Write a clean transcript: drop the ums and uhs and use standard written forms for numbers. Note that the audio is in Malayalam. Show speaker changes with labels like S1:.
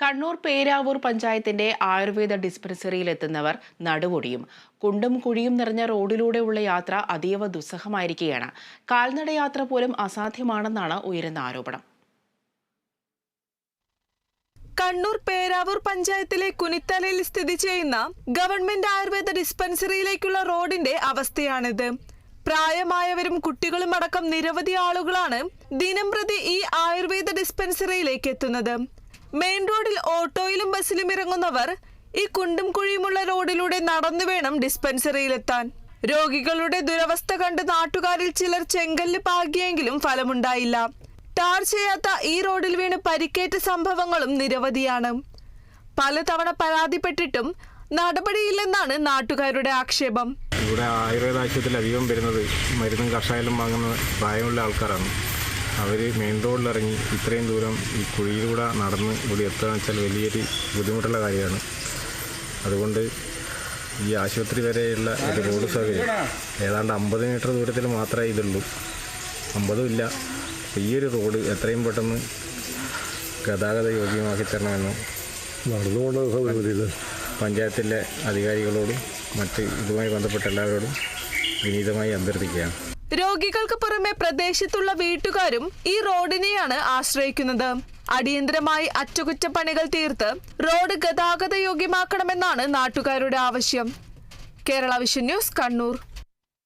S1: കണ്ണൂർ പേരാവൂർ പഞ്ചായത്തിന്റെ ആയുർവേദ ഡിസ്പെൻസറിയിലെത്തുന്നവർ നടുവൊടിയും. കുണ്ടും കുഴിയും നിറഞ്ഞ റോഡിലൂടെയുള്ള യാത്ര അതീവ ദുസ്സഹമായിരിക്കുകയാണ്. കാൽനടയാത്ര പോലും അസാധ്യമാണെന്നാണ് ഉയരുന്ന ആരോപണം.
S2: കണ്ണൂർ പേരാവൂർ പഞ്ചായത്തിലെ കുനിത്തലയിൽ സ്ഥിതി ചെയ്യുന്ന ഗവൺമെന്റ് ആയുർവേദ ഡിസ്പെൻസറിയിലേക്കുള്ള റോഡിന്റെ അവസ്ഥയാണിത്. പ്രായമായവരും കുട്ടികളും അടക്കം നിരവധി ആളുകളാണ് ദിനംപ്രതി ഈ ആയുർവേദ ഡിസ്പെൻസറിയിലേക്ക് എത്തുന്നത്. മെയിൻ റോഡിൽ ഓട്ടോയിലും ബസ്സിലും ഇറങ്ങുന്നവർ ഈ കുണ്ടും കുഴിയുമുള്ള റോഡിലൂടെ നടന്നു വേണം ഡിസ്പെൻസറിയിലെത്താൻ. രോഗികളുടെ ദുരവസ്ഥ കണ്ട് നാട്ടുകാരിൽ ചിലർ ചെങ്കല്ല് പാകിയെങ്കിലും ഫലമുണ്ടായില്ല. ടാർ ചെയ്യാത്ത ഈ റോഡിൽ വീണ് പരിക്കേറ്റ സംഭവങ്ങളും നിരവധിയാണ്. പലതവണ പരാതിപ്പെട്ടിട്ടും നടപടിയില്ലെന്നാണ് നാട്ടുകാരുടെ ആക്ഷേപം.
S3: ഇവിടെ ആയുർവേദ ആശുപത്രിയിൽ അധികം വരുന്നത് മരുന്നും കഷായം വാങ്ങുന്ന പ്രായമുള്ള ആൾക്കാരാണ്. അവർ മെയിൻ റോഡിലിറങ്ങി ഇത്രയും ദൂരം ഈ കുഴിയിലൂടെ നടന്ന് ഇവിടെ എത്തുക വെച്ചാൽ വലിയൊരു ബുദ്ധിമുട്ടുള്ള കാര്യമാണ്. അതുകൊണ്ട് ഈ ആശുപത്രി വരെയുള്ള ഒരു റോഡ് സൗകര്യം ഏതാണ്ട് 50 മീറ്റർ ദൂരത്തിൽ മാത്രമേ ഇതുള്ളൂ. 50 ഇല്ല. ഈ ഒരു റോഡ് എത്രയും പെട്ടെന്ന് ഗതാഗത യോഗ്യമാക്കി തരണമെന്ന് പഞ്ചായത്തിലെ അധികാരികളോടും മറ്റ് ഇതുമായി ബന്ധപ്പെട്ട എല്ലാവരോടും വിനീതമായി അഭ്യർത്ഥിക്കുകയാണ്.
S2: രോഗികൾക്ക് പുറമെ പ്രദേശത്തുള്ള വീട്ടുകാരും ഈ റോഡിനെയാണ് ആശ്രയിക്കുന്നത്. അടിയന്തരമായി അറ്റകുറ്റപ്പണികൾ തീർത്ത് റോഡ് ഗതാഗത യോഗ്യമാക്കണമെന്നാണ് നാട്ടുകാരുടെ ആവശ്യം. Kerala vision news, Kannur.